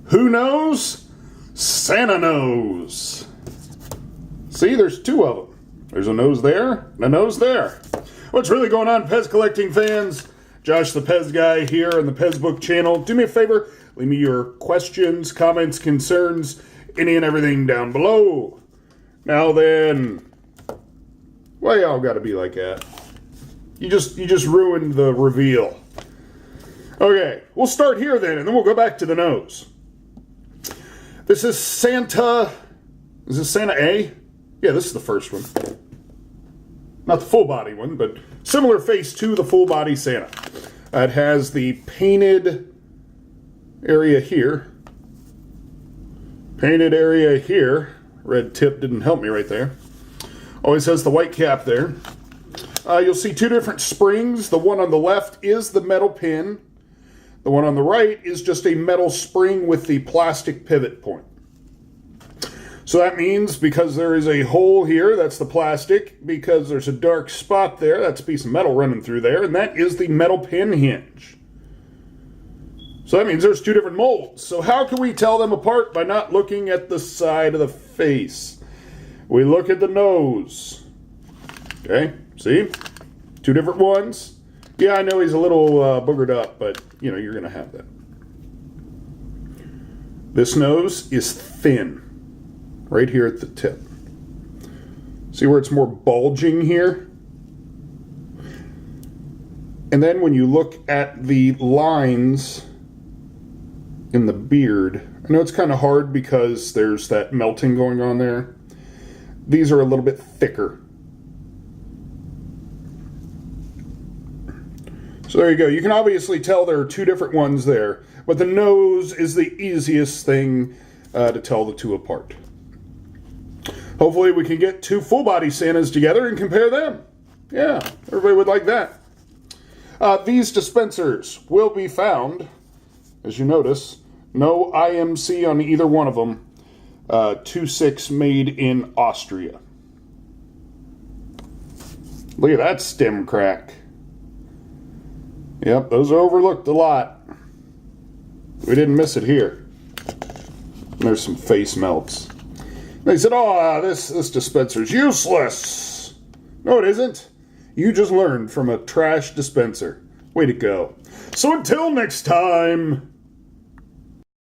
Who knows? Santa knows. See, there's two of them. There's a nose there and a nose there. What's really going on, Pez collecting fans? Josh the Pez guy here on the Pez Book channel. Do me a favor, leave me your questions, comments, concerns, any and everything down below. Now then, why y'all gotta be like that? You just ruined the reveal. Okay, we'll start here then, and then we'll go back to the nose. This is Santa. Is this Santa A? Yeah, this is the first one. Not the full body one, but similar face to the full body Santa. It has the painted area here. Painted area here. Red tip didn't help me right there. Always has the white cap there. You'll see two different springs. The one on the left is the metal pin. The one on the right is just a metal spring with the plastic pivot point. So that means because there is a hole here, that's the plastic. Because there's a dark spot there, that's a piece of metal running through there. And that is the metal pin hinge. So that means there's two different molds. So how can we tell them apart? By not looking at the side of the face. We look at the nose. Okay, see? Two different ones. Yeah, I know he's a little boogered up, but you know, you're gonna have that. This nose is thin, right here at the tip. See where it's more bulging here? And then when you look at the lines in the beard, I know it's kind of hard because there's that melting going on there. These are a little bit thicker. So there you go. You can obviously tell there are two different ones there, but the nose is the easiest thing to tell the two apart. Hopefully we can get two full-body Santas together and compare them. Yeah, everybody would like that. These dispensers will be found, as you notice, no IMC on either one of them. 2.6 made in Austria. Look at that stem crack. Yep, those are overlooked a lot. We didn't miss it here. There's some face melts. They said, oh, this dispenser's useless. No, it isn't. You just learned from a trash dispenser. Way to go. So until next time.